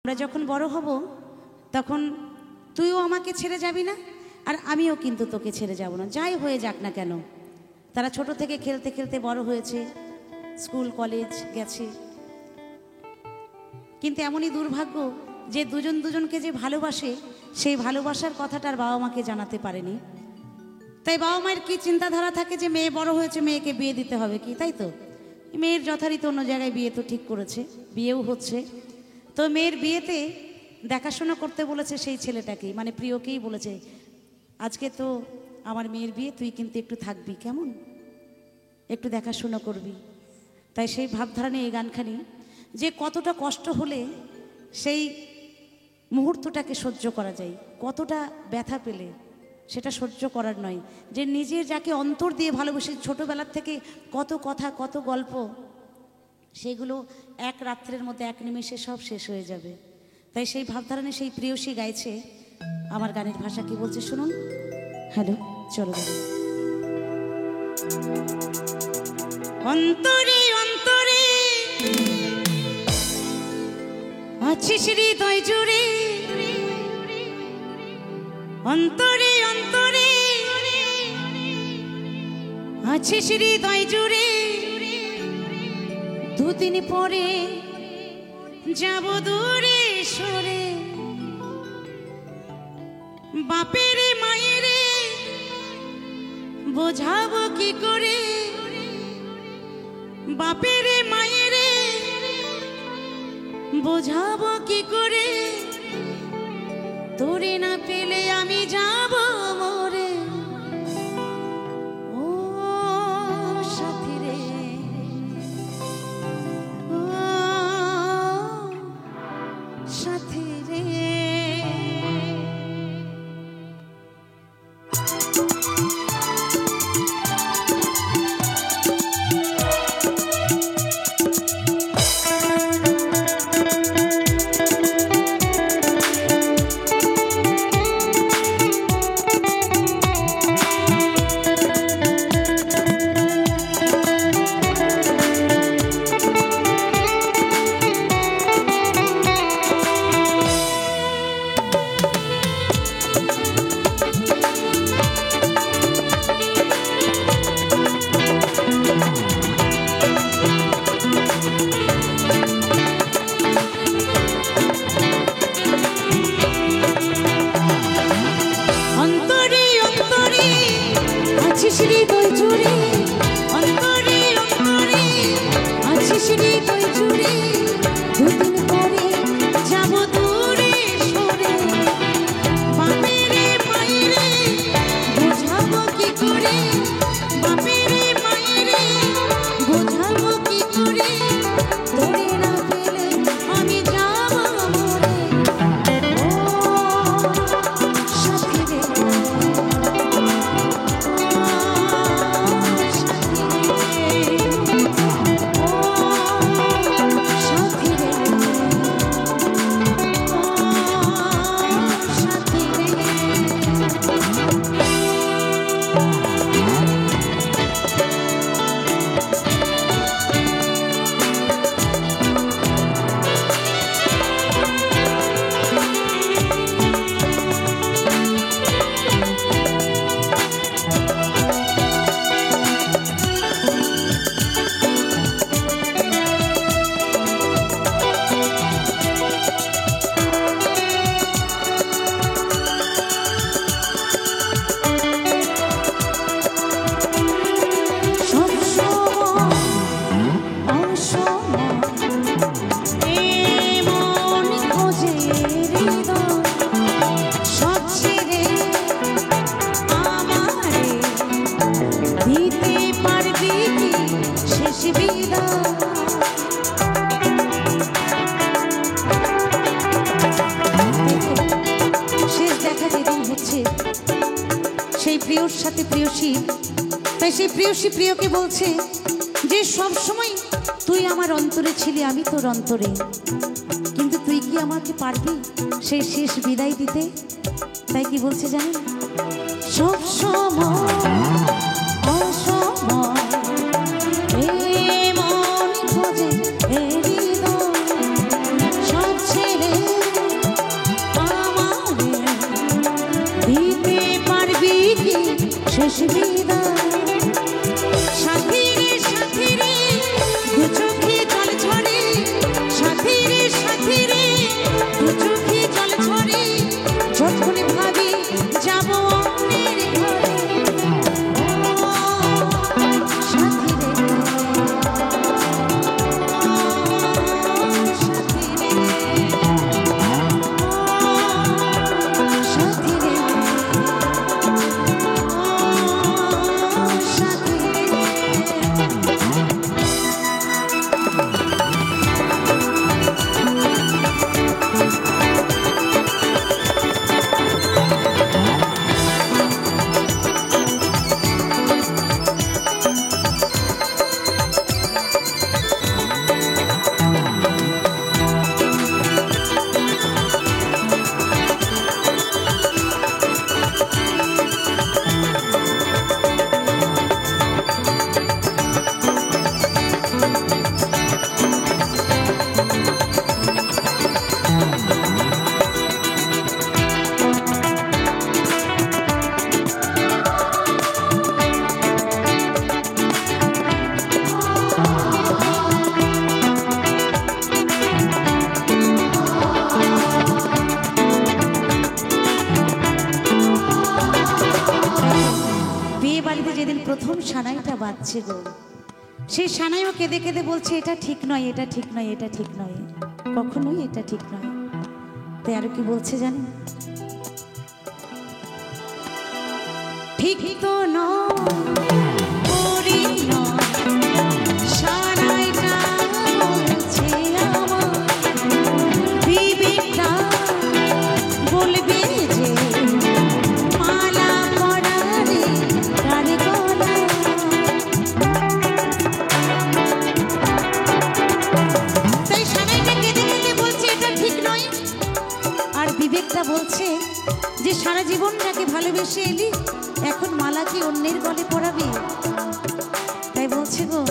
আমরা যখন বড় হব তখন তুইও আমাকে ছেড়ে যাবি না আর আমিও কিন্তু তোকে ছেড়ে যাব না, যাই হয়ে যাক না কেন। তারা ছোট থেকে খেলতে খেলতে বড় হয়েছে, স্কুল কলেজ গেছে, কিন্তু এমনই দুর্ভাগ্য যে দুজন দুজনকে যে ভালোবাসে সেই ভালোবাসার কথাটা আর বাবা মাকে জানাতে পারেনি। তাই বাবা মায়ের কি চিন্তাধারা থাকে যে মেয়ে বড় হয়েছে, মেয়েকে বিয়ে দিতে হবে কি, তাই তো মেয়ের যথারীতি অন্য জায়গায় বিয়ে তো ঠিক করেছে, বিয়েও হচ্ছে। তো মেয়ের বিয়েতে দেখাশোনা করতে বলেছে সেই ছেলেটাকেই, মানে প্রিয়কেই বলেছে, আজকে তো আমার মেয়ের বিয়ে, তুই কিন্তু একটু থাকবি, কেমন একটু দেখাশোনা করবি। তাই সেই ভাবধারা নিয়ে এই গানখানি, যে কতটা কষ্ট হলে সেই মুহূর্তটাকে সহ্য করা যায়, কতটা ব্যথা পেলে সেটা সহ্য করার নয়, যে নিজের যাকে অন্তর দিয়ে ভালোবেসে ছোটোবেলার থেকে কত কথা কত গল্প, সেগুলো এক রাত্রের মধ্যে এক নিমেষে সব শেষ হয়ে যাবে। তাই সেই ভাবধারণে সেই প্রিয়সী গাইছে। আমার গানের ভাষা কি বলছে শুনুন। হ্যালো, চলো গান। অন্তরে অন্তরে আছিস হৃদয় জুড়ে, অন্তরে অন্তরে আছিস হৃদয় জুড়ে, দুদিন পরে যাব দূরে সরে, বাপের মায়ের বোঝাবো কি করে, বাপের মায়ের বোঝাবো কি করে, তোরে না পেলে আমি যাব মরে। ও সাথী রে, ও সাথী রে। সেই প্রিয়র সাথে প্রিয়সী, তাই সেই প্রিয়সী প্রিয়কে বলছে যে সব সময় তুই আমার অন্তরে ছিলি, আমি তোর অন্তরে, কিন্তু তুই কি আমাকে পারবি সেই শেষ বিদায় দিতে? তাই কি বলছে জানেন, সব সময় অসময় মন খোঁজে সব ছেড়ে শেষ বিদায়। সাথী রে সাথী রে দু চোখে জল ঝরে, সাথী রে দু চোখে জল ঝরে, যখন ভাবি যাব অন্যের ঘরে। ও সাথী রে, সাথী রে, সাথী রে, সাথী যেদিন প্রথম সানাইটা বাজছে গো, সেই সানাইও কেঁদে কেঁদে বলছে এটা ঠিক নয়, এটা ঠিক নয়, এটা ঠিক নয়, কখনোই এটা ঠিক নয়। তাই আরো কি বলছে জানেন? ঠিক তো নয় করি নয়, সানাইটা বলছে আমার, বিবেকটা বলবে যে মালা পরারে কার গলা। তাই সানাইটা কেঁদে কেঁদে বলছে এটা ঠিক নয়, আর বিবেকটা বলছে যে সারা জীবন যাকে ভালোবেসে এলি এখন মালা কি অন্যের গলে পরাবি। তাই বলছে গো